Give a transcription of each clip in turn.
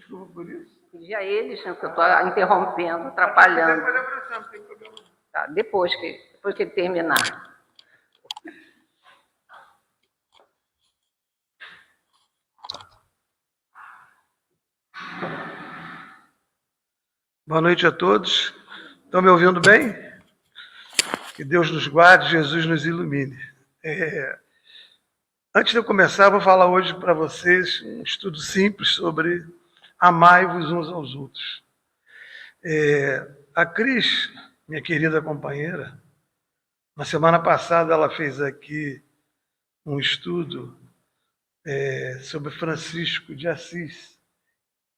desculpa por isso. Pedir a eles, né, que eu estou interrompendo, atrapalhando. Pode abraçar, não tem problema. Tá, depois que ele terminar. Boa noite a todos. Estão me ouvindo bem? Que Deus nos guarde, Jesus nos ilumine. Antes de eu começar, vou falar hoje para vocês um estudo simples sobre amai-vos uns aos outros. A Cris, minha querida companheira, na semana passada ela fez aqui um estudo sobre Francisco de Assis,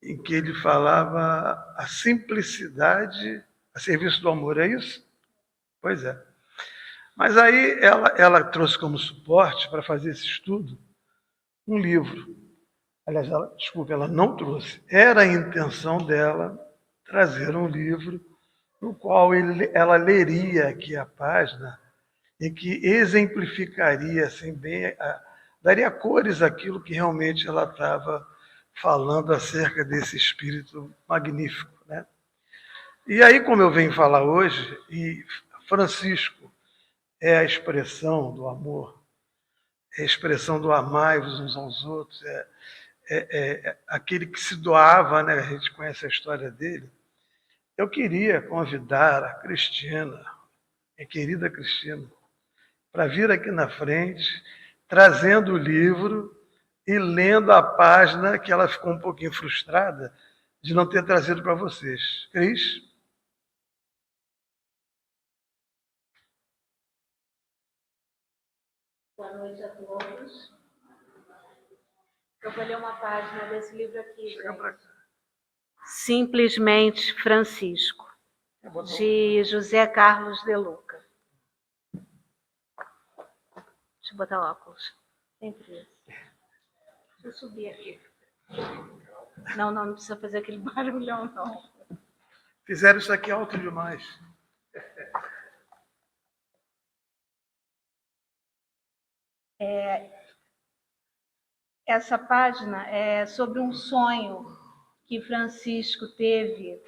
em que ele falava a simplicidade a serviço do amor, é isso? Pois é. Mas aí ela trouxe como suporte para fazer esse estudo um livro. Aliás, ela não trouxe. Era a intenção dela trazer um livro no qual ela leria aqui a página e que exemplificaria assim bem, daria cores àquilo que realmente ela estava falando acerca desse espírito magnífico, né? E aí, como eu venho falar hoje, e Francisco é a expressão do amor, é a expressão do amai-vos uns aos outros, aquele que se doava, né? A gente conhece a história dele. Eu queria convidar a Cristina, minha querida Cristina, para vir aqui na frente, trazendo o livro e lendo a página que ela ficou um pouquinho frustrada de não ter trazido para vocês. Cris? Boa noite a todos. Eu vou ler uma página desse livro aqui, gente. Simplesmente Francisco, de José Carlos de Luca. Deixa eu botar óculos. Sempre isso. Deixa eu subir aqui. Não precisa fazer aquele barulhão, não. Fizeram isso aqui alto demais. Essa página é sobre um sonho que Francisco teve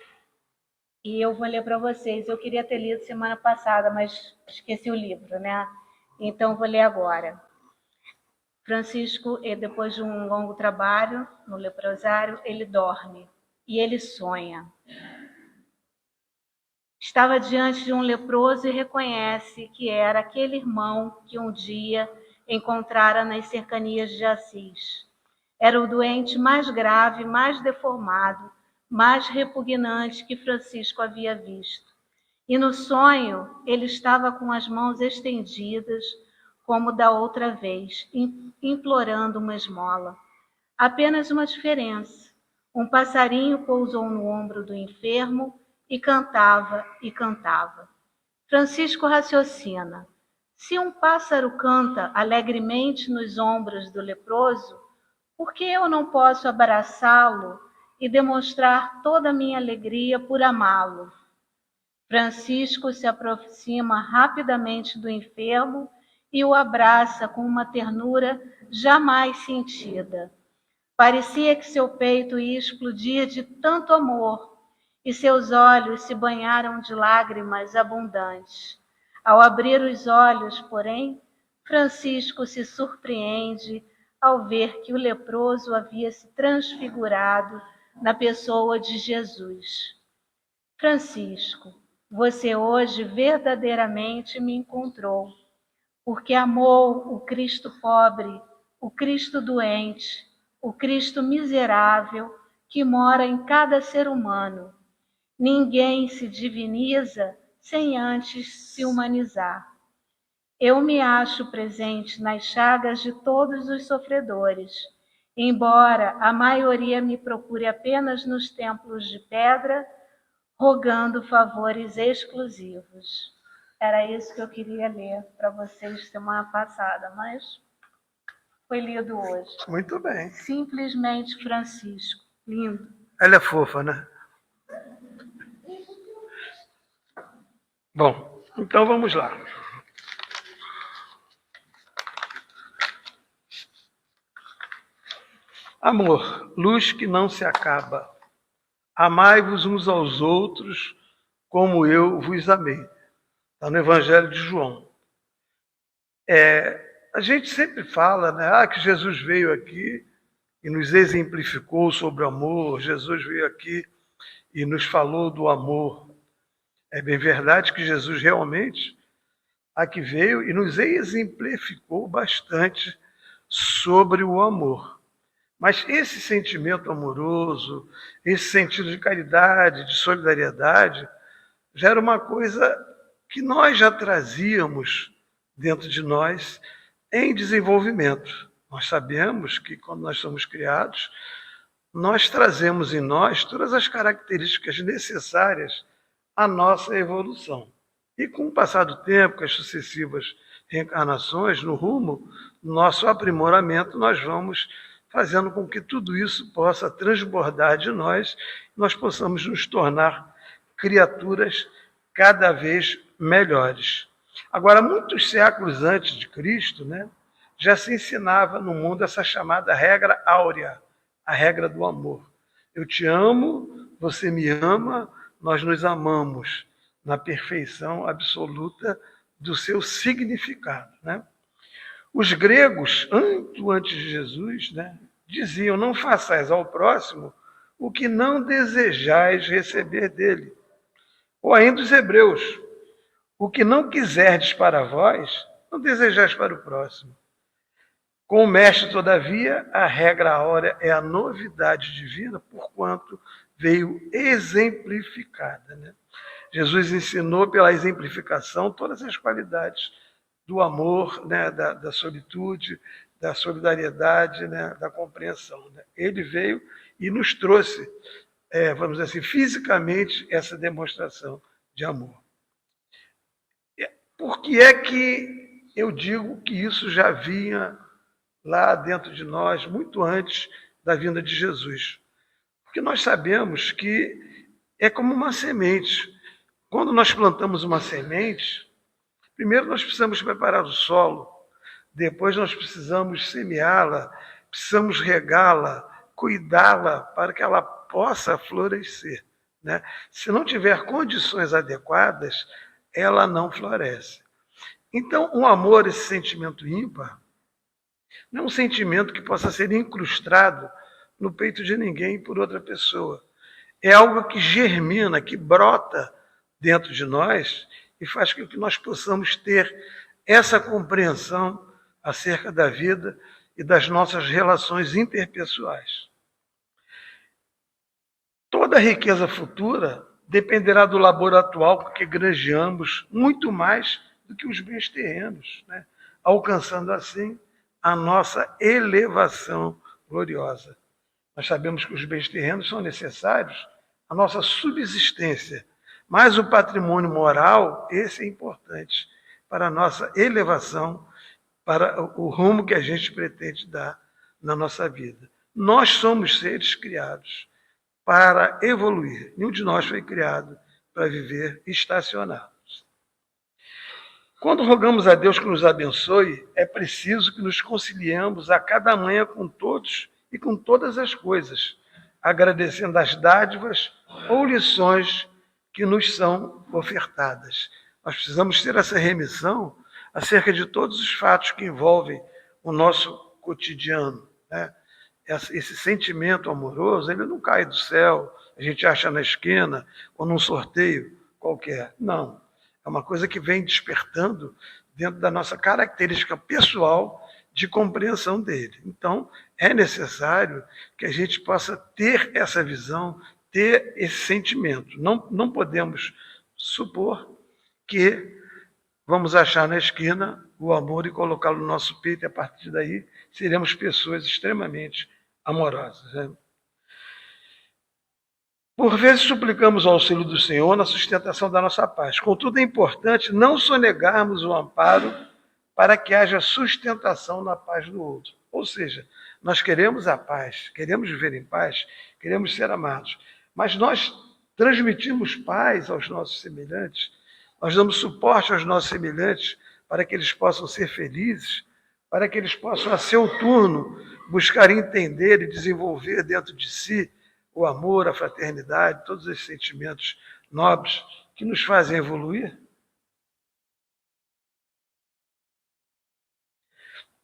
e eu vou ler para vocês. Eu queria ter lido semana passada, mas esqueci o livro, né? Então vou ler agora. Francisco, depois de um longo trabalho no leprosário, ele dorme e ele sonha. Estava diante de um leproso e reconhece que era aquele irmão que um dia encontrara nas cercanias de Assis. Era o doente mais grave, mais deformado, mais repugnante que Francisco havia visto. E no sonho, ele estava com as mãos estendidas, como da outra vez, implorando uma esmola. Apenas uma diferença. Um passarinho pousou no ombro do enfermo e cantava e cantava. Francisco raciocina. Se um pássaro canta alegremente nos ombros do leproso, por que eu não posso abraçá-lo e demonstrar toda a minha alegria por amá-lo? Francisco se aproxima rapidamente do enfermo e o abraça com uma ternura jamais sentida. Parecia que seu peito ia explodir de tanto amor e seus olhos se banharam de lágrimas abundantes. Ao abrir os olhos, porém, Francisco se surpreende ao ver que o leproso havia se transfigurado na pessoa de Jesus. Francisco, você hoje verdadeiramente me encontrou, porque amou o Cristo pobre, o Cristo doente, o Cristo miserável que mora em cada ser humano. Ninguém se diviniza sem antes se humanizar. Eu me acho presente nas chagas de todos os sofredores, embora a maioria me procure apenas nos templos de pedra, rogando favores exclusivos. Era isso que eu queria ler para vocês semana passada, mas foi lido hoje. Muito bem. Simplesmente Francisco. Lindo. Ela é fofa, né? Bom, então vamos lá. Amor, luz que não se acaba. amai-vos uns aos outros como eu vos amei. Está no Evangelho de João. A gente sempre fala, né, que Jesus veio aqui e nos exemplificou sobre o amor, Jesus veio aqui e nos falou do amor. É bem verdade que Jesus realmente aqui veio e nos exemplificou bastante sobre o amor. Mas esse sentimento amoroso, esse sentido de caridade, de solidariedade, já era uma coisa que nós já trazíamos dentro de nós em desenvolvimento. Nós sabemos que quando nós somos criados, nós trazemos em nós todas as características necessárias à nossa evolução. E com o passar do tempo, com as sucessivas reencarnações, no rumo do nosso aprimoramento, nós vamos fazendo com que tudo isso possa transbordar de nós, nós possamos nos tornar criaturas cada vez melhores. Agora, muitos séculos antes de Cristo, né, já se ensinava no mundo essa chamada regra áurea, a regra do amor. Eu te amo, você me ama, nós nos amamos na perfeição absoluta do seu significado, né? Os gregos, muito antes de Jesus, né, diziam: não façais ao próximo o que não desejais receber dele. Ou ainda os hebreus: o que não quiserdes para vós, não desejais para o próximo. Com o mestre, todavia, a regra áurea é a novidade divina, porquanto veio exemplificada, né? Jesus ensinou pela exemplificação todas as qualidades do amor, né, da solitude, da solidariedade, né, da compreensão, né? Ele veio e nos trouxe, vamos dizer assim, fisicamente, essa demonstração de amor. Por que é que eu digo que isso já vinha lá dentro de nós, muito antes da vinda de Jesus? Porque nós sabemos que é como uma semente. Quando nós plantamos uma semente, primeiro nós precisamos preparar o solo, depois nós precisamos semeá-la, precisamos regá-la, cuidá-la para que ela possa florescer, né? Se não tiver condições adequadas, ela não floresce. Então, o amor, esse sentimento ímpar, não é um sentimento que possa ser incrustado no peito de ninguém por outra pessoa. É algo que germina, que brota dentro de nós e faz com que nós possamos ter essa compreensão acerca da vida e das nossas relações interpessoais. Toda a riqueza futura dependerá do labor atual, porque granjeamos muito mais do que os bens terrenos, né? Alcançando assim a nossa elevação gloriosa. Nós sabemos que os bens terrenos são necessários à nossa subsistência, mas o patrimônio moral, esse é importante para a nossa elevação, para o rumo que a gente pretende dar na nossa vida. Nós somos seres criados para evoluir. Nenhum de nós foi criado para viver estacionados. Quando rogamos a Deus que nos abençoe, é preciso que nos conciliemos a cada manhã com todos e com todas as coisas, agradecendo as dádivas ou lições que nos são ofertadas. Nós precisamos ter essa remissão acerca de todos os fatos que envolvem o nosso cotidiano, né? Esse sentimento amoroso, ele não cai do céu, a gente acha na esquina ou num sorteio qualquer. Não. É uma coisa que vem despertando dentro da nossa característica pessoal de compreensão dele. Então, é necessário que a gente possa ter essa visão, ter esse sentimento. Não podemos supor que vamos achar na esquina o amor e colocá-lo no nosso peito, e a partir daí seremos pessoas extremamente amorosas, né? Por vezes suplicamos o auxílio do Senhor na sustentação da nossa paz. Contudo, é importante não sonegarmos o amparo para que haja sustentação na paz do outro. Ou seja, nós queremos a paz, queremos viver em paz, queremos ser amados, mas nós transmitimos paz aos nossos semelhantes, nós damos suporte aos nossos semelhantes para que eles possam ser felizes, para que eles possam, a seu turno, buscar entender e desenvolver dentro de si o amor, a fraternidade, todos esses sentimentos nobres que nos fazem evoluir?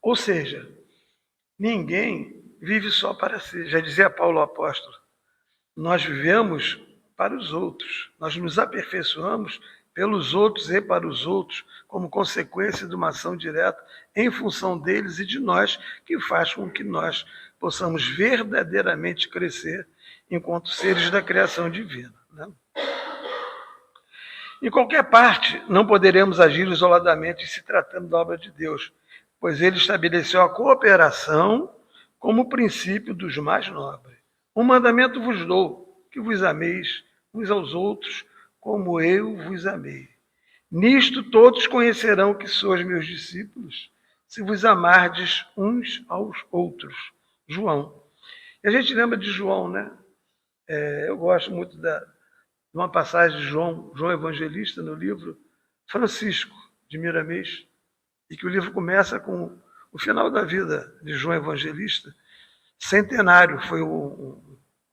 Ou seja, ninguém vive só para si. Já dizia Paulo apóstolo, nós vivemos para os outros, nós nos aperfeiçoamos pelos outros e para os outros, como consequência de uma ação direta em função deles e de nós, que faz com que nós possamos verdadeiramente crescer enquanto seres da criação divina, né? Em qualquer parte, não poderemos agir isoladamente se tratando da obra de Deus, pois ele estabeleceu a cooperação como princípio dos mais nobres. Um mandamento vos dou, que vos ameis uns aos outros, como eu vos amei. Nisto todos conhecerão que sois meus discípulos, se vos amardes uns aos outros. João. E a gente lembra de João, né? Eu gosto muito de uma passagem de João Evangelista, no livro Francisco de Miramês, e que o livro começa com o final da vida de João Evangelista, centenário, foi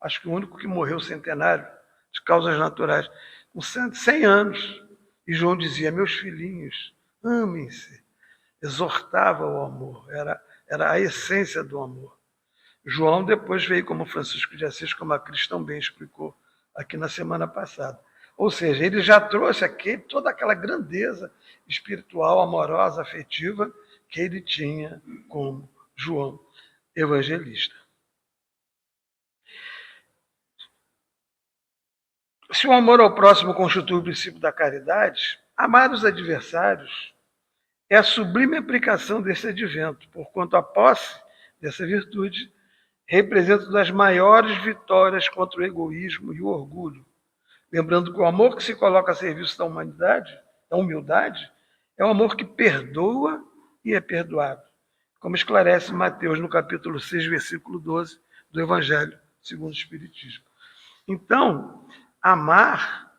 acho que o único que morreu centenário, de causas naturais, com 100 anos. E João dizia, meus filhinhos, amem-se, exortava o amor, era a essência do amor. João depois veio como Francisco de Assis, como a Cris também explicou aqui na semana passada. Ou seja, ele já trouxe aqui toda aquela grandeza espiritual, amorosa, afetiva que ele tinha como João Evangelista. Se o amor ao próximo constitui o princípio da caridade, amar os adversários é a sublime aplicação desse advento, porquanto a posse dessa virtude representa uma das maiores vitórias contra o egoísmo e o orgulho. Lembrando que o amor que se coloca a serviço da humanidade, da humildade, é o amor que perdoa e é perdoado, como esclarece Mateus no capítulo 6, versículo 12 do Evangelho segundo o Espiritismo. Então, amar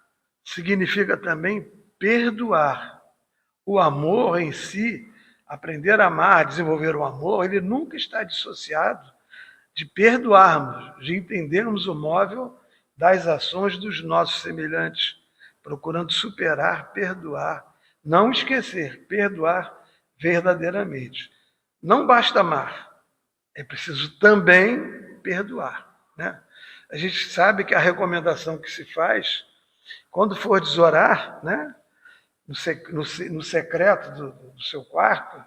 significa também perdoar. O amor em si, aprender a amar, desenvolver o amor, ele nunca está dissociado de perdoarmos, de entendermos o móvel das ações dos nossos semelhantes, procurando superar, perdoar, não esquecer, perdoar verdadeiramente. Não basta amar, é preciso também perdoar, né? A gente sabe que a recomendação que se faz, quando for orar, né, no secreto do seu quarto,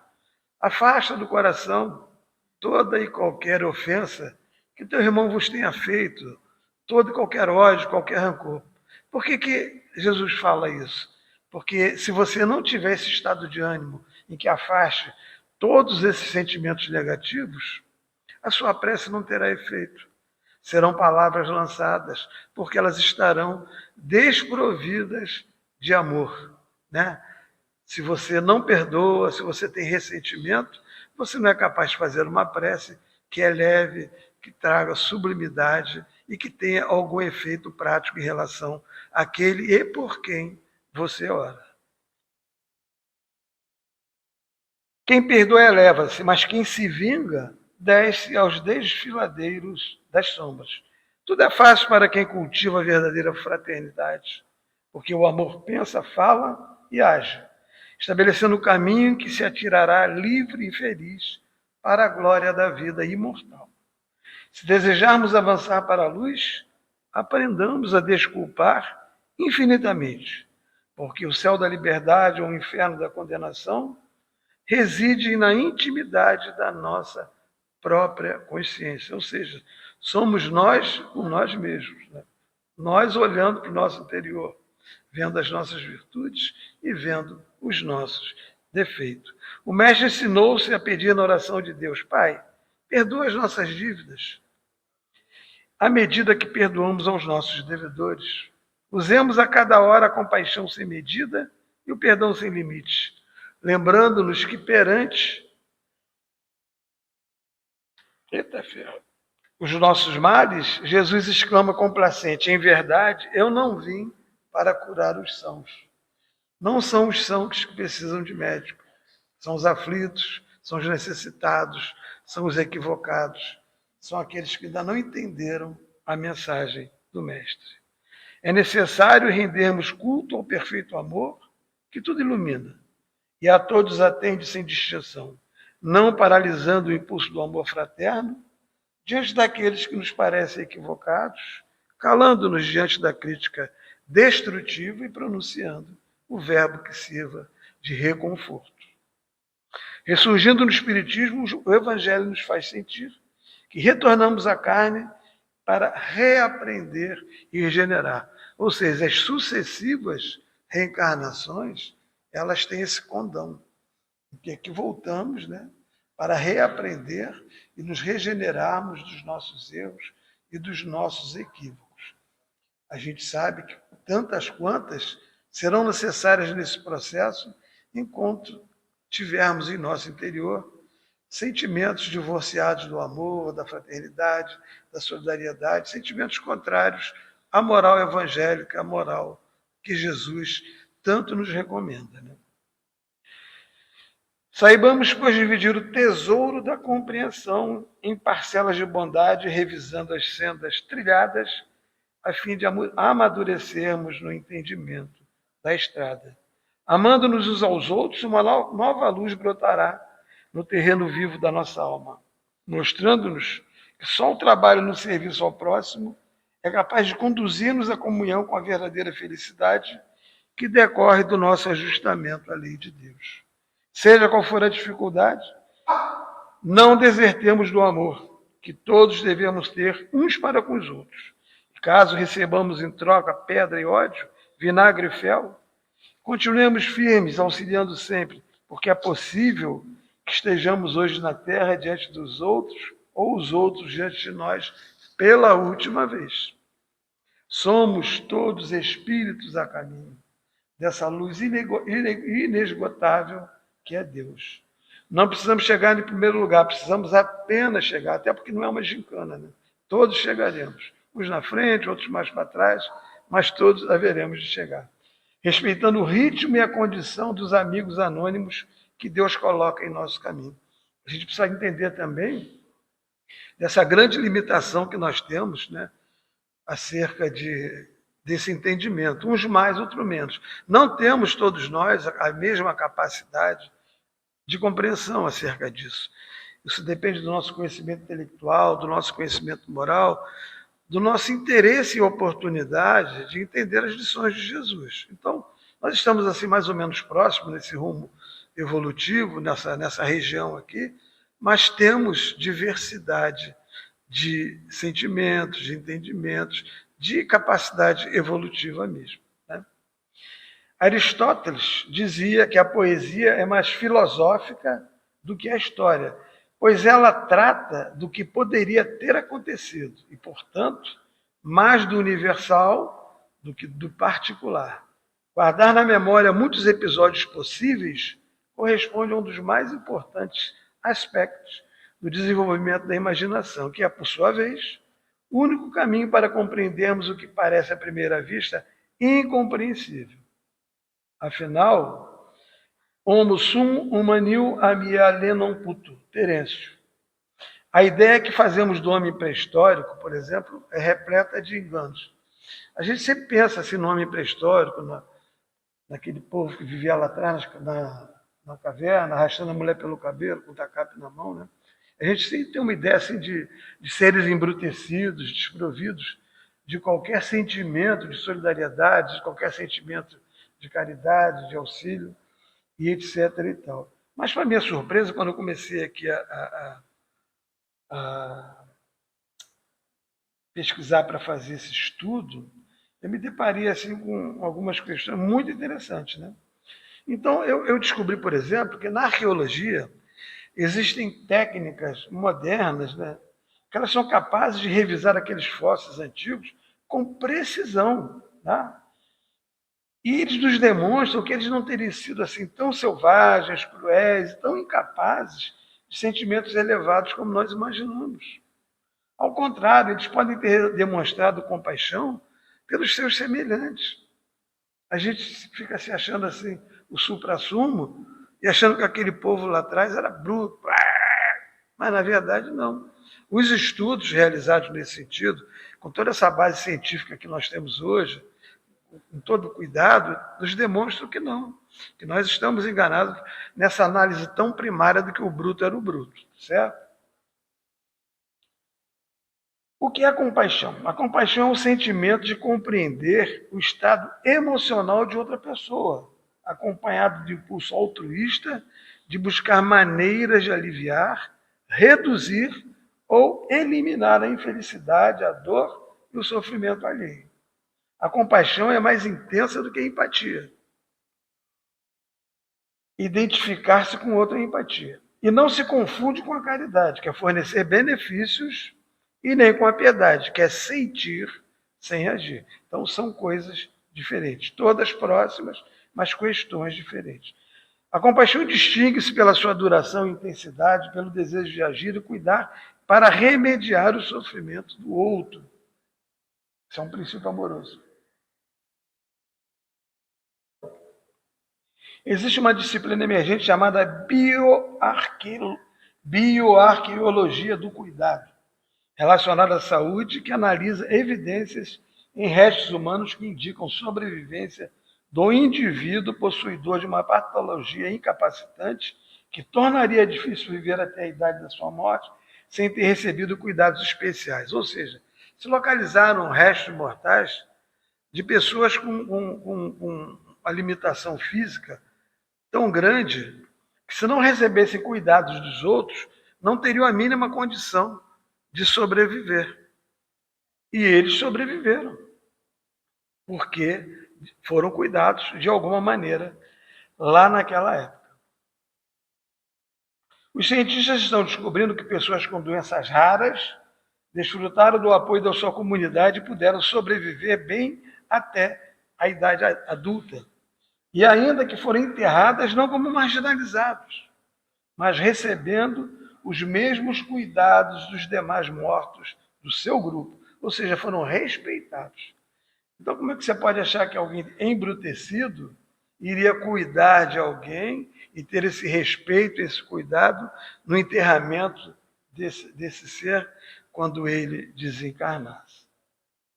afasta do coração toda e qualquer ofensa que teu irmão vos tenha feito, todo e qualquer ódio, qualquer rancor. Por que Jesus fala isso? Porque se você não tiver esse estado de ânimo em que afaste todos esses sentimentos negativos, a sua prece não terá efeito. Serão palavras lançadas, porque elas estarão desprovidas de amor, né? Se você não perdoa, se você tem ressentimento, você não é capaz de fazer uma prece que eleve, que traga sublimidade e que tenha algum efeito prático em relação àquele e por quem você ora. Quem perdoa eleva-se, mas quem se vinga desce aos desfiladeiros das sombras. Tudo é fácil para quem cultiva a verdadeira fraternidade, porque o amor pensa, fala e age, estabelecendo o caminho que se atirará livre e feliz para a glória da vida imortal. Se desejarmos avançar para a luz, aprendamos a desculpar infinitamente, porque o céu da liberdade ou o inferno da condenação reside na intimidade da nossa própria consciência, ou seja, somos nós com nós mesmos, né? Nós olhando para o nosso interior, vendo as nossas virtudes e vendo os nossos defeitos. O mestre ensinou-se a pedir na oração de Deus, Pai, perdoa as nossas dívidas, à medida que perdoamos aos nossos devedores. Usemos a cada hora a compaixão sem medida e o perdão sem limites, lembrando-nos que perante os nossos males, Jesus exclama complacente, em verdade, eu não vim para curar os sãos. Não são os sãos que precisam de médico, são os aflitos, são os necessitados, são os equivocados, são aqueles que ainda não entenderam a mensagem do Mestre. É necessário rendermos culto ao perfeito amor, que tudo ilumina, e a todos atende sem distinção, não paralisando o impulso do amor fraterno, diante daqueles que nos parecem equivocados, calando-nos diante da crítica destrutiva e pronunciando o verbo que sirva de reconforto. Ressurgindo no Espiritismo, o Evangelho nos faz sentir que retornamos à carne para reaprender e regenerar. Ou seja, as sucessivas reencarnações, elas têm esse condão, que é que voltamos, para reaprender e nos regenerarmos dos nossos erros e dos nossos equívocos. A gente sabe que tantas quantas serão necessárias nesse processo, enquanto tivermos em nosso interior sentimentos divorciados do amor, da fraternidade, da solidariedade, sentimentos contrários à moral evangélica, à moral que Jesus tanto nos recomenda. Saibamos, pois, dividir o tesouro da compreensão em parcelas de bondade, revisando as sendas trilhadas, a fim de amadurecermos no entendimento da estrada. Amando-nos uns aos outros, uma nova luz brotará no terreno vivo da nossa alma, mostrando-nos que só o trabalho no serviço ao próximo é capaz de conduzir-nos à comunhão com a verdadeira felicidade que decorre do nosso ajustamento à lei de Deus. Seja qual for a dificuldade, não desertemos do amor que todos devemos ter uns para com os outros. Caso recebamos em troca pedra e ódio, vinagre e fel, continuemos firmes, auxiliando sempre, porque é possível que estejamos hoje na terra diante dos outros, ou os outros diante de nós, pela última vez. Somos todos espíritos a caminho dessa luz inesgotável que é Deus. Não precisamos chegar em primeiro lugar, precisamos apenas chegar, até porque não é uma gincana, Todos chegaremos. Uns na frente, outros mais para trás, mas todos haveremos de chegar. Respeitando o ritmo e a condição dos amigos anônimos que Deus coloca em nosso caminho. A gente precisa entender também dessa grande limitação que nós temos, acerca desse entendimento. Uns mais, outros menos. Não temos todos nós a mesma capacidade de compreensão acerca disso. Isso depende do nosso conhecimento intelectual, do nosso conhecimento moral, do nosso interesse e oportunidade de entender as lições de Jesus. Então, nós estamos assim mais ou menos próximos nesse rumo evolutivo, nessa região aqui, mas temos diversidade de sentimentos, de entendimentos, de capacidade evolutiva mesmo. Aristóteles dizia que a poesia é mais filosófica do que a história, pois ela trata do que poderia ter acontecido e, portanto, mais do universal do que do particular. Guardar na memória muitos episódios possíveis corresponde a um dos mais importantes aspectos do desenvolvimento da imaginação, que é, por sua vez, o único caminho para compreendermos o que parece à primeira vista incompreensível. Afinal, homo sum humanil amiale non puto, Terêncio. A ideia que fazemos do homem pré-histórico, por exemplo, é repleta de enganos. A gente sempre pensa assim no homem pré-histórico, naquele povo que vivia lá atrás, na caverna, arrastando a mulher pelo cabelo, com o tacape na mão. A gente sempre tem uma ideia assim, de seres embrutecidos, desprovidos de qualquer sentimento de solidariedade, de qualquer sentimento de caridade, de auxílio, e etc. e tal. Mas, para minha surpresa, quando eu comecei aqui a pesquisar para fazer esse estudo, eu me deparei assim, com algumas questões muito interessantes. Então, eu descobri, por exemplo, que na arqueologia existem técnicas modernas, que elas são capazes de revisar aqueles fósseis antigos com precisão. E eles nos demonstram que eles não teriam sido assim tão selvagens, cruéis, tão incapazes de sentimentos elevados como nós imaginamos. Ao contrário, eles podem ter demonstrado compaixão pelos seus semelhantes. A gente fica se achando assim, o suprassumo, e achando que aquele povo lá atrás era bruto. Mas, na verdade, não. Os estudos realizados nesse sentido, com toda essa base científica que nós temos hoje, com todo cuidado, nos demonstram que não, que nós estamos enganados nessa análise tão primária de que o bruto era o bruto, certo? O que é a compaixão? A compaixão é o sentimento de compreender o estado emocional de outra pessoa, acompanhado de impulso altruísta de buscar maneiras de aliviar, reduzir ou eliminar a infelicidade, a dor e o sofrimento alheio. A compaixão é mais intensa do que a empatia. Identificar-se com outra é empatia. E não se confunde com a caridade, que é fornecer benefícios, e nem com a piedade, que é sentir sem agir. Então são coisas diferentes, todas próximas, mas questões diferentes. A compaixão distingue-se pela sua duração e intensidade, pelo desejo de agir e cuidar para remediar o sofrimento do outro. Isso é um princípio amoroso. Existe uma disciplina emergente chamada bioarqueologia do cuidado, relacionada à saúde, que analisa evidências em restos humanos que indicam sobrevivência do indivíduo possuidor de uma patologia incapacitante que tornaria difícil viver até a idade da sua morte sem ter recebido cuidados especiais. Ou seja, se localizaram restos mortais de pessoas com uma limitação física tão grande que, se não recebessem cuidados dos outros, não teriam a mínima condição de sobreviver. E eles sobreviveram, porque foram cuidados de alguma maneira lá naquela época. Os cientistas estão descobrindo que pessoas com doenças raras desfrutaram do apoio da sua comunidade e puderam sobreviver bem até a idade adulta. E ainda que foram enterradas não como marginalizados, mas recebendo os mesmos cuidados dos demais mortos do seu grupo, ou seja, foram respeitados. Então, como é que você pode achar que alguém embrutecido iria cuidar de alguém e ter esse respeito, esse cuidado no enterramento desse ser quando ele desencarnasse?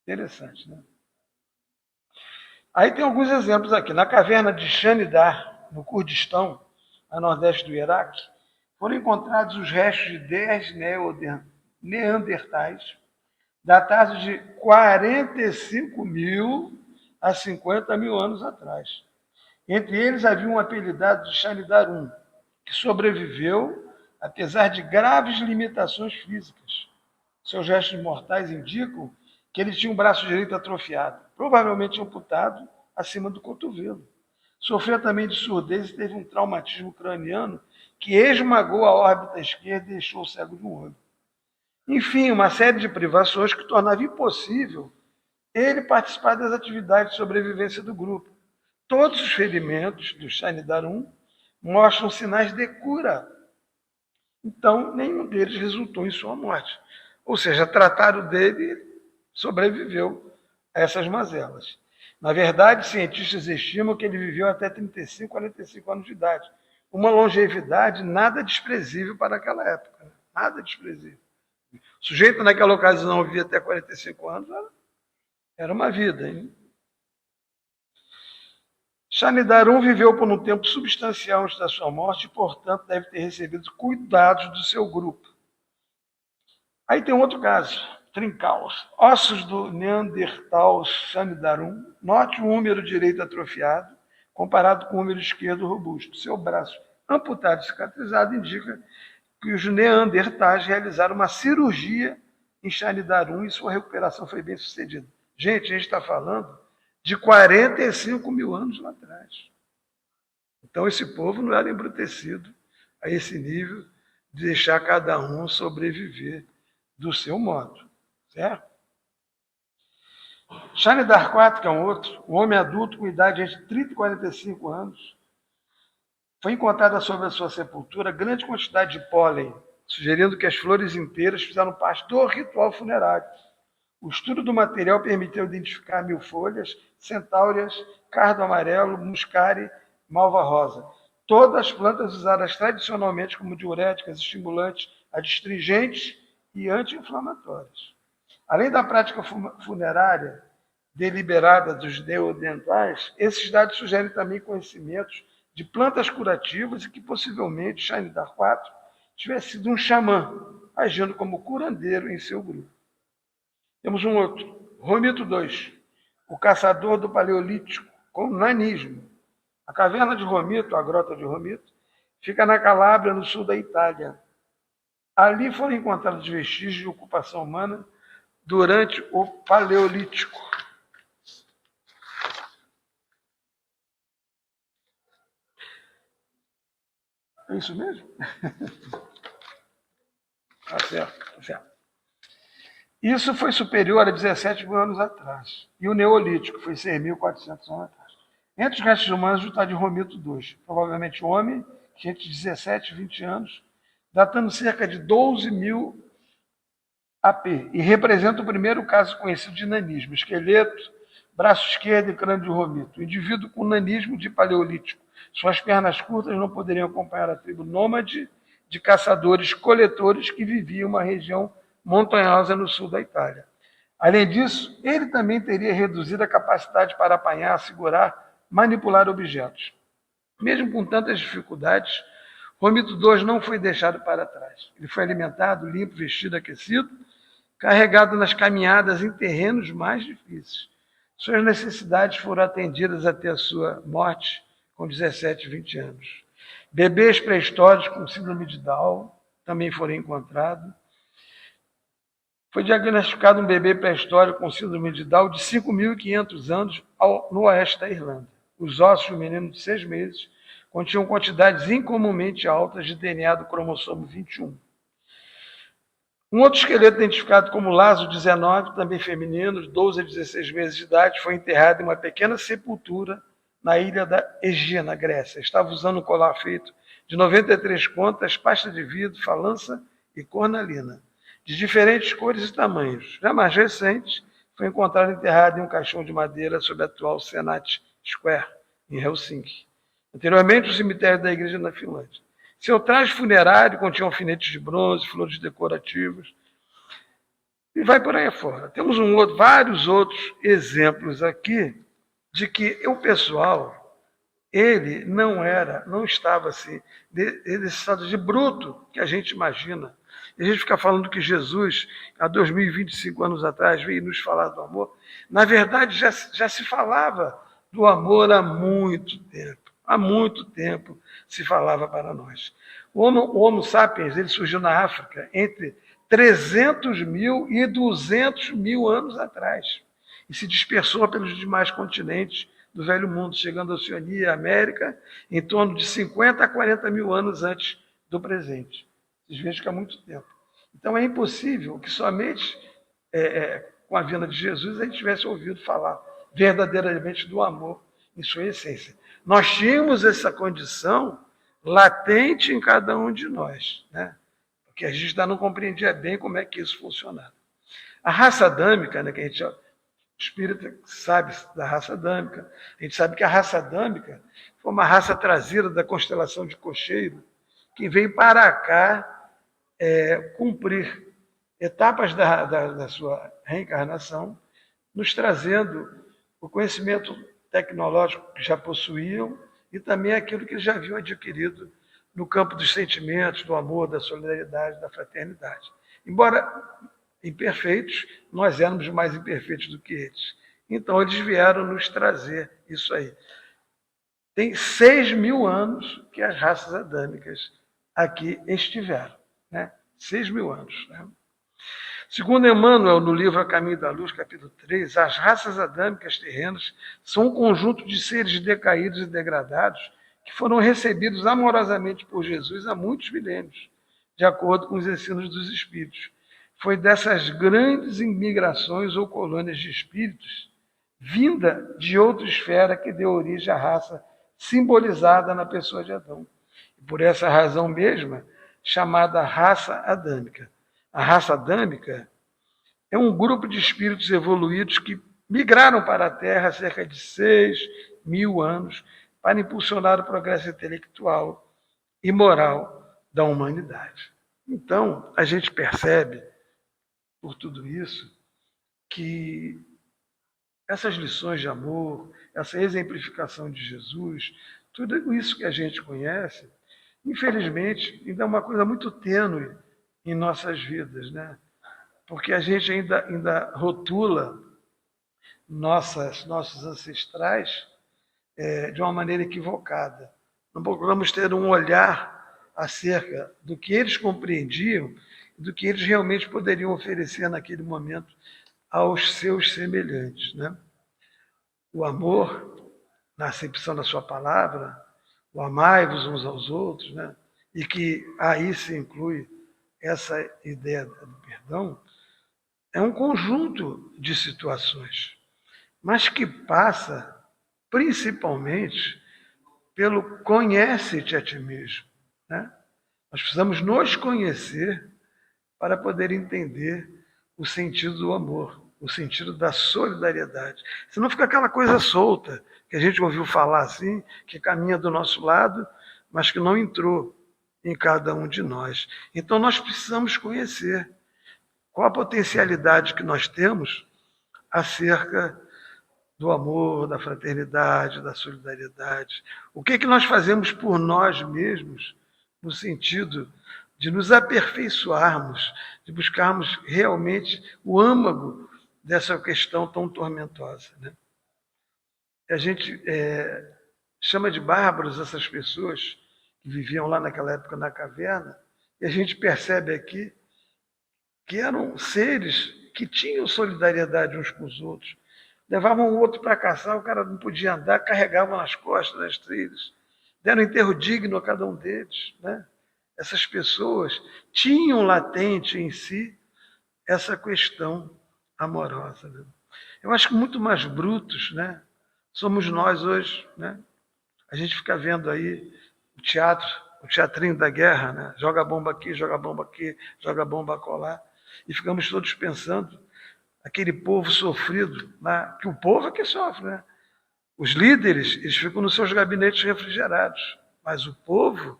Interessante, né? Aí tem alguns exemplos aqui. Na caverna de Shanidar, no Kurdistão, a nordeste do Iraque, foram encontrados os restos de 10 neandertais, datados de 45.000 a 50.000 anos atrás. Entre eles havia um apelidado de Shanidar I, que sobreviveu apesar de graves limitações físicas. Seus restos mortais indicam que ele tinha um braço direito atrofiado, provavelmente amputado acima do cotovelo. Sofreu também de surdez e teve um traumatismo craniano que esmagou a órbita esquerda e deixou cego de um olho. Enfim, uma série de privações que tornava impossível ele participar das atividades de sobrevivência do grupo. Todos os ferimentos do Shanidar I mostram sinais de cura. Então, nenhum deles resultou em sua morte. Ou seja, trataram dele e sobreviveu a essas mazelas. Na verdade, cientistas estimam que ele viveu até 35, 45 anos de idade. Uma longevidade nada desprezível para aquela época. Nada desprezível. O sujeito naquela ocasião vivia até 45 anos, era uma vida, hein? Shanidar I viveu por um tempo substancial antes da sua morte e, portanto, deve ter recebido cuidados do seu grupo. Aí tem um outro caso, Trincaus. Ossos do Neandertal Shanidar I. Note o húmero direito atrofiado comparado com o húmero esquerdo robusto. Seu braço amputado e cicatrizado indica que os neandertais realizaram uma cirurgia em Shanidar I e sua recuperação foi bem sucedida. Gente, a gente está falando de 45.000 anos lá atrás. Então, esse povo não era embrutecido a esse nível de deixar cada um sobreviver do seu modo, certo? Shanidar IV, que é um outro, um homem adulto com idade entre 30 e 45 anos, foi encontrada sobre a sua sepultura grande quantidade de pólen, sugerindo que as flores inteiras fizeram parte do ritual funerário. O estudo do material permitiu identificar milfolhas, centáureas, cardo amarelo, muscari, malva rosa. Todas as plantas usadas tradicionalmente como diuréticas, estimulantes, adstringentes e anti-inflamatórias. Além da prática funerária deliberada dos neandertais, esses dados sugerem também conhecimentos de plantas curativas e que possivelmente Shanidar IV tivesse sido um xamã, agindo como curandeiro em seu grupo. Temos um outro, Romito II, o caçador do Paleolítico, com nanismo. A caverna de Romito, a grota de Romito, fica na Calábria, no sul da Itália. Ali foram encontrados vestígios de ocupação humana durante o Paleolítico. É isso mesmo? Tá certo, tá certo. Isso foi superior a 17 mil anos atrás. E o Neolítico foi 6.400 anos atrás. Entre os restos humanos está de Romito II, provavelmente homem, que entre 17 e 20 anos, datando cerca de 12.000 AP, e representa o primeiro caso conhecido de nanismo, esqueleto, braço esquerdo e crânio de Romito. O indivíduo com nanismo de Paleolítico. Suas pernas curtas não poderiam acompanhar a tribo nômade de caçadores-coletores que vivia em uma região montanhosa no sul da Itália. Além disso, ele também teria reduzido a capacidade para apanhar, segurar, manipular objetos. Mesmo com tantas dificuldades, Romito II não foi deixado para trás. Ele foi alimentado, limpo, vestido, aquecido, carregado nas caminhadas em terrenos mais difíceis. Suas necessidades foram atendidas até a sua morte, com 17, 20 anos. Bebês pré-históricos com síndrome de Down também foram encontrados. Foi diagnosticado um bebê pré-histórico com síndrome de Down de 5.500 anos no oeste da Irlanda. Os ossos do menino de 6 meses continham quantidades incomumente altas de DNA do cromossomo 21. Um outro esqueleto identificado como Lazo 19, também feminino, de 12 a 16 meses de idade, foi enterrado em uma pequena sepultura na ilha da Egina, na Grécia. Estava usando um colar feito de 93 contas, pasta de vidro, falança e cornalina, de diferentes cores e tamanhos. Já mais recente, foi encontrado enterrado em um caixão de madeira sob a atual Senat Square, em Helsinki. Anteriormente, o cemitério da igreja na Finlândia. Seu traje funerário continha alfinetes de bronze, flores decorativas, e vai por aí fora. Temos vários outros exemplos aqui de que o pessoal, ele não estava assim, nesse estado de bruto que a gente imagina. E a gente fica falando que Jesus, há 2025 anos atrás, veio nos falar do amor. Na verdade, já se falava do amor há muito tempo. Há muito tempo se falava para nós. O Homo sapiens, ele surgiu na África entre 300 mil e 200 mil anos atrás. E se dispersou pelos demais continentes do Velho Mundo, chegando à Oceania e à América em torno de 50 a 40 mil anos antes do presente. Vocês vejam que há muito tempo. Então é impossível que somente com a vinda de Jesus a gente tivesse ouvido falar verdadeiramente do amor em sua essência. Nós tínhamos essa condição latente em cada um de nós, né? Porque a gente ainda não compreendia bem como é que isso funcionava. A raça adâmica, né, que a gente espírita sabe da raça adâmica, a gente sabe que a raça adâmica foi uma raça trazida da constelação de Cocheiro, que veio para cá cumprir etapas da sua reencarnação, nos trazendo o conhecimento tecnológico que já possuíam e também aquilo que eles já haviam adquirido no campo dos sentimentos, do amor, da solidariedade, da fraternidade. Embora imperfeitos, nós éramos mais imperfeitos do que eles. Então, eles vieram nos trazer isso aí. Tem 6.000 anos que as raças adâmicas aqui estiveram. Né? 6.000 anos. Né? Segundo Emmanuel, no livro A Caminho da Luz, capítulo 3, as raças adâmicas terrenas são um conjunto de seres decaídos e degradados que foram recebidos amorosamente por Jesus há muitos milênios, de acordo com os ensinos dos espíritos. Foi dessas grandes imigrações ou colônias de espíritos, vinda de outra esfera, que deu origem à raça simbolizada na pessoa de Adão. E por essa razão mesma, chamada raça adâmica. A raça adâmica é um grupo de espíritos evoluídos que migraram para a Terra há cerca de 6.000 anos para impulsionar o progresso intelectual e moral da humanidade. Então, a gente percebe, por tudo isso, que essas lições de amor, essa exemplificação de Jesus, tudo isso que a gente conhece, infelizmente, ainda é uma coisa muito tênue em nossas vidas, né? Porque a gente ainda rotula nossos ancestrais de uma maneira equivocada. Não procuramos ter um olhar acerca do que eles compreendiam, do que eles realmente poderiam oferecer naquele momento aos seus semelhantes, né? O amor, na acepção da sua palavra, o amai-vos uns aos outros, né? E que aí se inclui essa ideia do perdão, é um conjunto de situações, mas que passa principalmente pelo conhece-te a ti mesmo, né? Nós precisamos nos conhecer para poder entender o sentido do amor, o sentido da solidariedade. Senão fica aquela coisa solta, que a gente ouviu falar assim, que caminha do nosso lado, mas que não entrou em cada um de nós. Então nós precisamos conhecer qual a potencialidade que nós temos acerca do amor, da fraternidade, da solidariedade. O que nós fazemos por nós mesmos, no sentido de nos aperfeiçoarmos, de buscarmos realmente o âmago dessa questão tão tormentosa, né? A gente chama de bárbaros essas pessoas que viviam lá naquela época na caverna, e a gente percebe aqui que eram seres que tinham solidariedade uns com os outros. Levavam o outro para caçar, o cara não podia andar, carregavam nas costas das trilhas. Deram enterro digno a cada um deles, né? Essas pessoas tinham latente em si essa questão amorosa, né? Eu acho que muito mais brutos, né, somos nós hoje, né? A gente fica vendo aí o teatro, o teatrinho da guerra, né? Joga bomba aqui, joga bomba aqui, joga bomba acolá, e ficamos todos pensando aquele povo sofrido, né? Que o povo é que sofre, né? Os líderes, eles ficam nos seus gabinetes refrigerados, mas o povo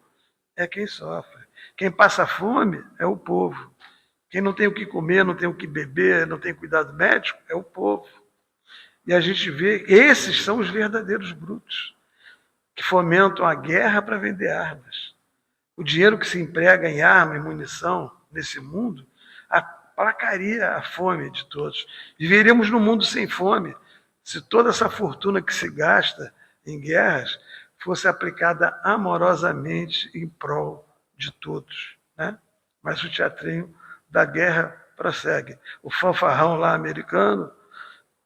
é quem sofre. Quem passa fome é o povo. Quem não tem o que comer, não tem o que beber, não tem cuidado médico, é o povo. E a gente vê, esses são os verdadeiros brutos, que fomentam a guerra para vender armas. O dinheiro que se emprega em arma e munição nesse mundo aplacaria a fome de todos. Viveríamos num mundo sem fome, se toda essa fortuna que se gasta em guerras fosse aplicada amorosamente em prol de todos, né? Mas o teatrinho da guerra prossegue. O fanfarrão lá americano,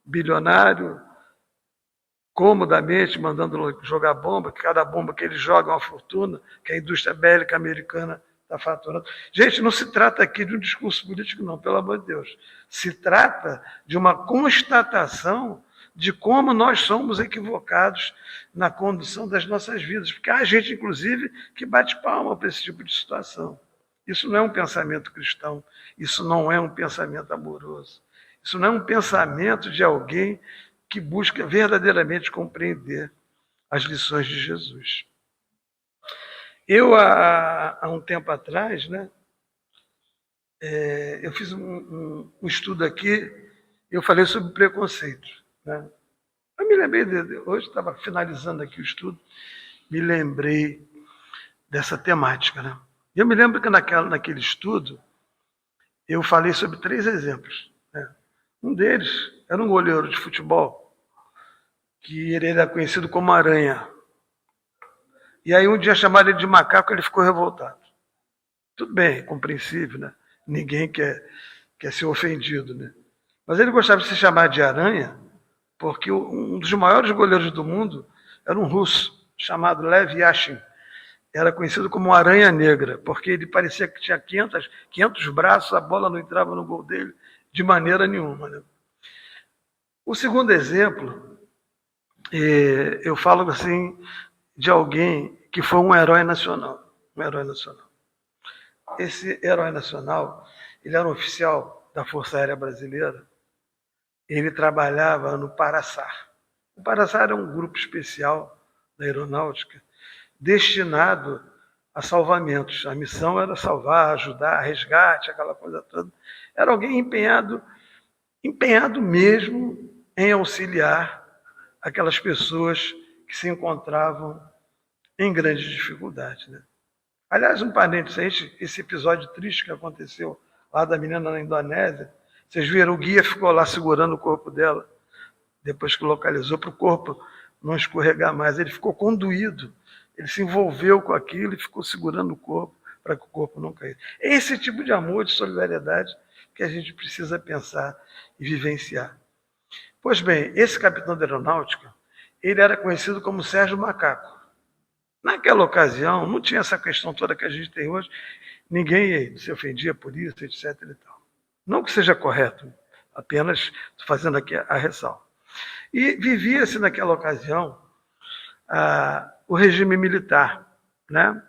bilionário, comodamente mandando jogar bomba, que cada bomba que ele joga é uma fortuna, que a indústria bélica americana está faturando. Gente, não se trata aqui de um discurso político, não, pelo amor de Deus. Se trata de uma constatação de como nós somos equivocados na condução das nossas vidas. Porque há gente, inclusive, que bate palma para esse tipo de situação. Isso não é um pensamento cristão, isso não é um pensamento amoroso, isso não é um pensamento de alguém que busca verdadeiramente compreender as lições de Jesus. Eu, há um tempo atrás, né, eu fiz um estudo aqui, eu falei sobre preconceito, né? Eu me lembrei, hoje estava finalizando aqui o estudo, me lembrei dessa temática, né? Eu me lembro que naquele estudo, eu falei sobre 3 exemplos, né? Um deles era um goleiro de futebol, que ele era conhecido como Aranha. E aí um dia chamaram ele de macaco, ele ficou revoltado. Tudo bem, compreensível, né? Ninguém quer ser ofendido, né? Mas ele gostava de se chamar de Aranha, porque um dos maiores goleiros do mundo era um russo, chamado Lev Yashin. Era conhecido como Aranha Negra, porque ele parecia que tinha 500 braços, a bola não entrava no gol dele de maneira nenhuma, né? O segundo exemplo, eu falo assim, de alguém que foi um herói nacional. Um herói nacional. Esse herói nacional, ele era um oficial da Força Aérea Brasileira. Ele trabalhava no Paraçar. O Paraçar era um grupo especial da aeronáutica destinado a salvamentos. A missão era salvar, ajudar, resgate, aquela coisa toda. Era alguém empenhado empenhado mesmo em auxiliar aquelas pessoas que se encontravam em grandes dificuldades, né? Aliás, um parênteses, esse episódio triste que aconteceu lá da menina na Indonésia, vocês viram, o guia ficou lá segurando o corpo dela, depois que localizou, para o corpo não escorregar mais. Ele ficou conduído, ele se envolveu com aquilo e ficou segurando o corpo para que o corpo não caísse. É esse tipo de amor, de solidariedade que a gente precisa pensar e vivenciar. Pois bem, esse capitão da aeronáutica, ele era conhecido como Sérgio Macaco. Naquela ocasião, não tinha essa questão toda que a gente tem hoje, ninguém se ofendia por isso, etc. E tal. Não que seja correto, apenas estou fazendo aqui a ressalva. E vivia-se naquela ocasião o regime militar, né?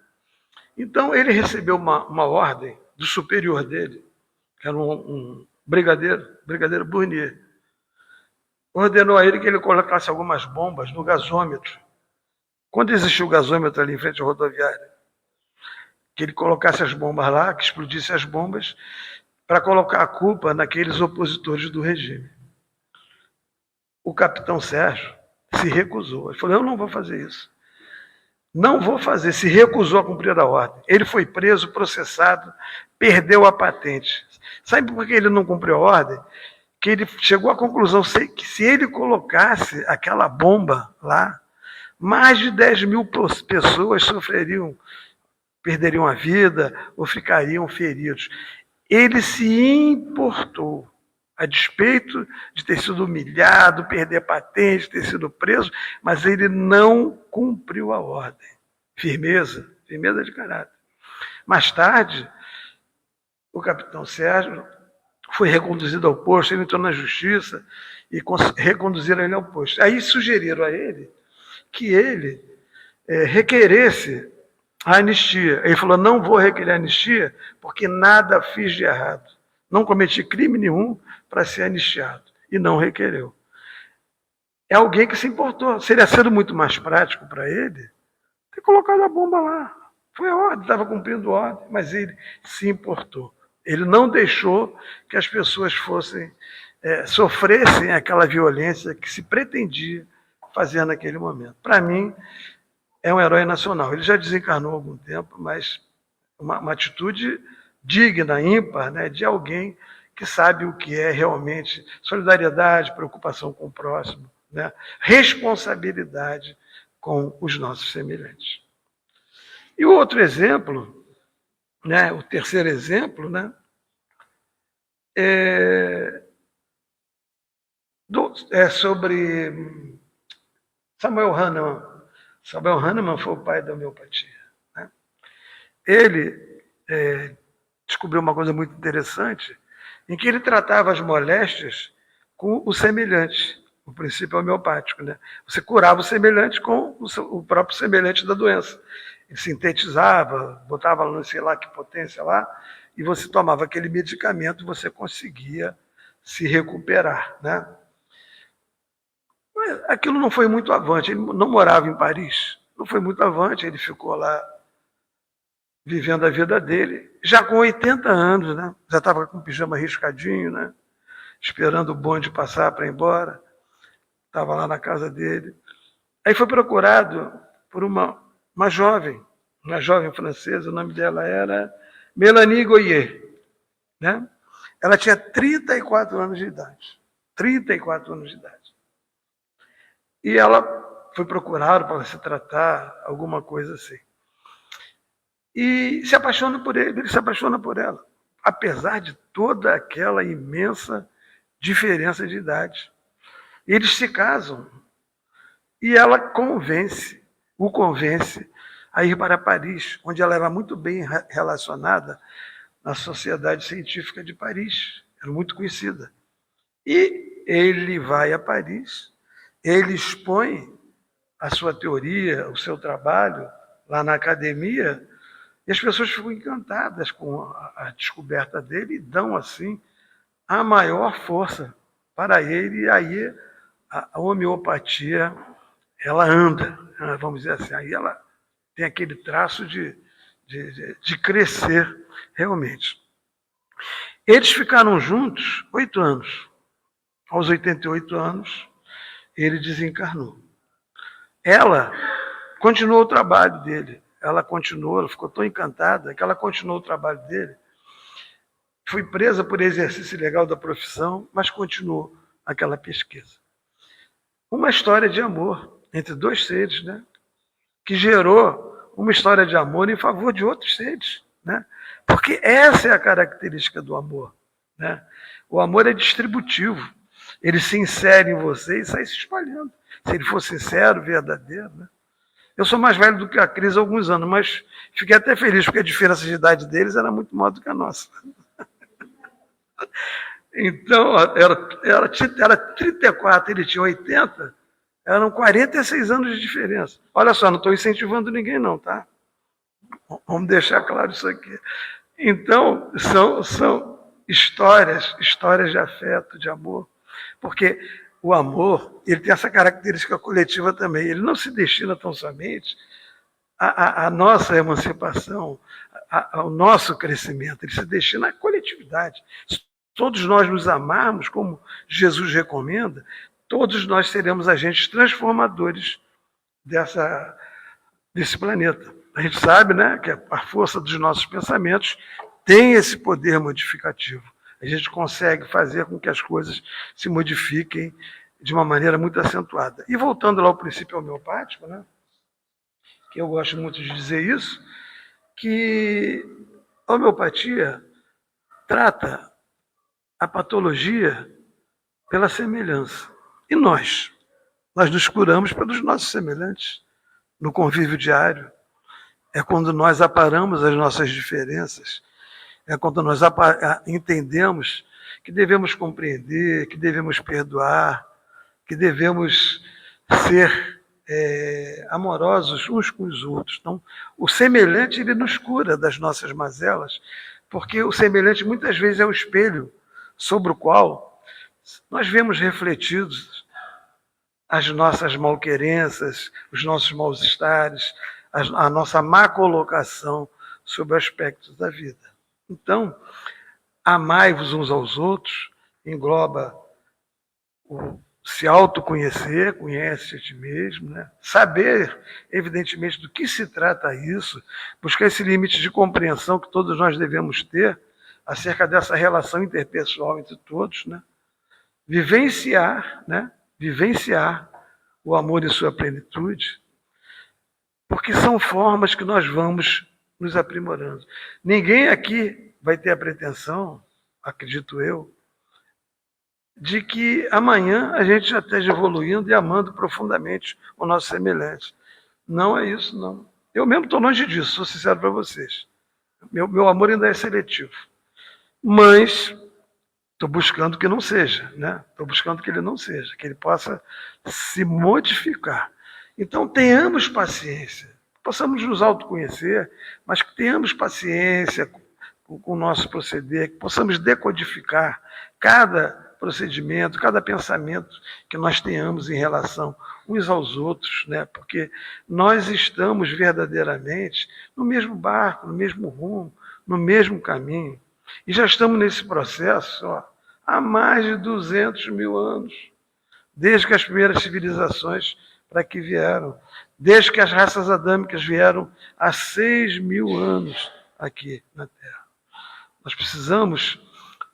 Então ele recebeu uma ordem do superior dele, que era um brigadeiro Burnier. Ordenou a ele que ele colocasse algumas bombas no gasômetro. Quando existiu o gasômetro ali em frente à rodoviária, que ele colocasse as bombas lá, que explodisse as bombas, para colocar a culpa naqueles opositores do regime. O capitão Sérgio se recusou. Ele falou, eu não vou fazer isso. Não vou fazer. Se recusou a cumprir a ordem. Ele foi preso, processado, perdeu a patente. Sabe por que ele não cumpriu a ordem? Que ele chegou à conclusão que se ele colocasse aquela bomba lá, mais de 10 mil pessoas perderiam a vida ou ficariam feridos. Ele se importou, a despeito de ter sido humilhado, perder patente, ter sido preso, mas ele não cumpriu a ordem. Firmeza de caráter. Mais tarde, o capitão Sérgio foi reconduzido ao posto, ele entrou na justiça e reconduziram ele ao posto. Aí sugeriram a ele que ele requeresse a anistia. Ele falou, não vou requerer anistia porque nada fiz de errado. Não cometi crime nenhum para ser anistiado. E não requereu. É alguém que se importou. Seria sido muito mais prático para ele ter colocado a bomba lá. Foi a ordem, estava cumprindo a ordem, mas ele se importou. Ele não deixou que as pessoas sofressem aquela violência que se pretendia fazer naquele momento. Para mim, é um herói nacional. Ele já desencarnou há algum tempo, mas uma atitude digna, ímpar, né, de alguém que sabe o que é realmente solidariedade, preocupação com o próximo, né, responsabilidade com os nossos semelhantes. E o outro exemplo, né, o terceiro exemplo, né, é sobre Samuel Hahnemann. Samuel Hahnemann foi o pai da homeopatia, né? Ele descobriu uma coisa muito interessante, em que ele tratava as moléstias com o semelhante, o princípio homeopático, né? Você curava o semelhante com o próprio semelhante da doença. Ele sintetizava, botava não sei lá que potência lá, e você tomava aquele medicamento, você conseguia se recuperar, né? Mas aquilo não foi muito avante. Ele não morava em Paris, não foi muito avante. Ele ficou lá vivendo a vida dele, já com 80 anos, né? Já estava com o pijama riscadinho, né? Esperando o bonde passar para ir embora. Estava lá na casa dele. Aí foi procurado por uma jovem francesa, o nome dela era Mélanie Goyer, né? Ela tinha 34 anos de idade. 34 anos de idade. E ela foi procurada para se tratar, alguma coisa assim. E se apaixona por ele se apaixona por ela, apesar de toda aquela imensa diferença de idade. Eles se casam e ela o convence a ir para Paris, onde ela era muito bem relacionada na Sociedade Científica de Paris, era muito conhecida. E ele vai a Paris, ele expõe a sua teoria, o seu trabalho lá na academia, e as pessoas ficam encantadas com a descoberta dele e dão, assim, a maior força para ele, e aí a homeopatia, ela anda, vamos dizer assim, aí ela tem aquele traço de crescer realmente. Eles ficaram juntos 8 anos. aos 88 anos, ele desencarnou. Ela continuou o trabalho dele. Ela ficou tão encantada que ela continuou o trabalho dele. Foi presa por exercício ilegal da profissão, mas continuou aquela pesquisa. Uma história de amor entre dois seres, né? Que gerou uma história de amor em favor de outros seres, né? Porque essa é a característica do amor, né? O amor é distributivo. Ele se insere em você e sai se espalhando. Se ele for sincero, verdadeiro, né? Eu sou mais velho do que a Cris há alguns anos, mas fiquei até feliz, porque a diferença de idade deles era muito maior do que a nossa. Então, era 34, ele tinha 80, eram 46 anos de diferença. Olha só, não estou incentivando ninguém não, tá? Vamos deixar claro isso aqui. Então, são histórias de afeto, de amor, porque o amor, ele tem essa característica coletiva também. Ele não se destina tão somente à nossa emancipação, ao nosso crescimento. Ele se destina à coletividade. Se todos nós nos amarmos, como Jesus recomenda, todos nós seremos agentes transformadores desse planeta. A gente sabe, né, que a força dos nossos pensamentos tem esse poder modificativo. A gente consegue fazer com que as coisas se modifiquem de uma maneira muito acentuada. E voltando lá ao princípio homeopático, né, que eu gosto muito de dizer isso, que a homeopatia trata a patologia pela semelhança. E nós nos curamos pelos nossos semelhantes, no convívio diário. É quando nós aparamos as nossas diferenças, é quando nós entendemos que devemos compreender, que devemos perdoar, que devemos ser amorosos uns com os outros. Então, o semelhante, ele nos cura das nossas mazelas, porque o semelhante muitas vezes é o espelho sobre o qual nós vemos refletidos as nossas malquerenças, os nossos mal-estares, a nossa má colocação sobre aspectos da vida. Então, amai-vos uns aos outros engloba o se autoconhecer, conhece a ti mesmo, né? Saber, evidentemente, do que se trata isso, buscar esse limite de compreensão que todos nós devemos ter acerca dessa relação interpessoal entre todos, né? Vivenciar, né? Vivenciar o amor em sua plenitude, porque são formas que nós vamos nos aprimorando. Ninguém aqui vai ter a pretensão, acredito eu, de que amanhã a gente já esteja evoluindo e amando profundamente o nosso semelhante. Não é isso, não. Eu mesmo estou longe disso, sou sincero para vocês. Meu amor ainda é seletivo. Mas estou buscando que não seja, né? Estou buscando que ele não seja, que ele possa se modificar. Então tenhamos paciência, possamos nos autoconhecer, mas que tenhamos paciência com o nosso proceder, que possamos decodificar cada procedimento, cada pensamento que nós tenhamos em relação uns aos outros, né? Porque nós estamos verdadeiramente no mesmo barco, no mesmo rumo, no mesmo caminho. E já estamos nesse processo há mais de 200 mil anos, desde que as primeiras civilizações para que vieram, desde que as raças adâmicas vieram há 6.000 anos aqui na Terra. Nós precisamos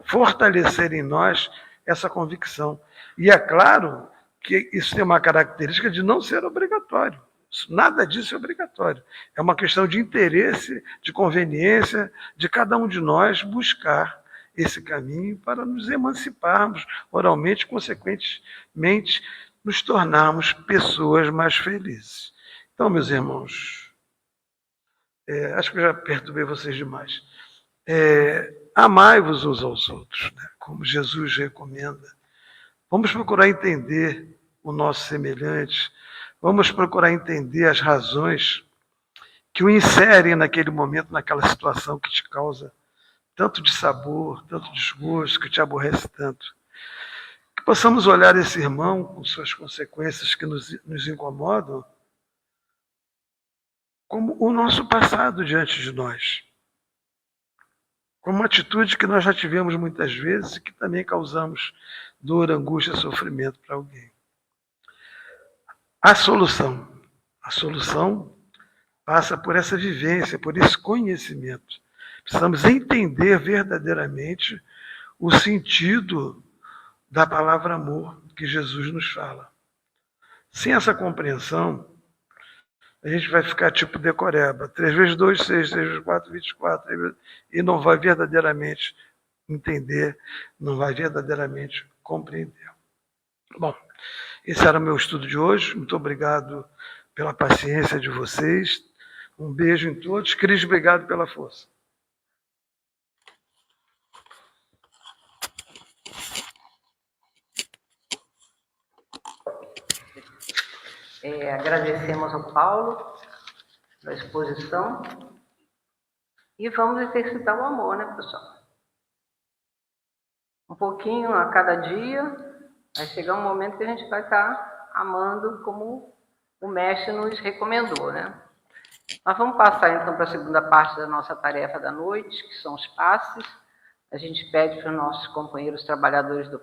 fortalecer em nós essa convicção. E é claro que isso tem uma característica de não ser obrigatório. Nada disso é obrigatório. É uma questão de interesse, de conveniência de cada um de nós buscar esse caminho para nos emanciparmos moralmente, consequentemente, nos tornarmos pessoas mais felizes. Então, meus irmãos, acho que eu já perturbei vocês demais. Amai-vos uns aos outros, né? Como Jesus recomenda. Vamos procurar entender o nosso semelhante, vamos procurar entender as razões que o inserem naquele momento, naquela situação que te causa tanto dissabor, tanto desgosto, que te aborrece tanto. Que possamos olhar esse irmão com suas consequências que nos incomodam como o nosso passado diante de nós. Como uma atitude que nós já tivemos muitas vezes e que também causamos dor, angústia, sofrimento para alguém. A solução passa por essa vivência, por esse conhecimento. Precisamos entender verdadeiramente o sentido da palavra amor que Jesus nos fala. Sem essa compreensão, a gente vai ficar tipo decoreba, 3 vezes 2, 6, 3 vezes 4, 24, e não vai verdadeiramente entender, não vai verdadeiramente compreender. Bom, esse era o meu estudo de hoje. Muito obrigado pela paciência de vocês. Um beijo em todos. Cris, obrigado pela força. Agradecemos ao Paulo pela exposição e vamos exercitar o amor, né, pessoal? Um pouquinho a cada dia, vai chegar um momento que a gente vai estar amando como o mestre nos recomendou, né? Nós vamos passar então para a segunda parte da nossa tarefa da noite, que são os passes. A gente pede para os nossos companheiros trabalhadores do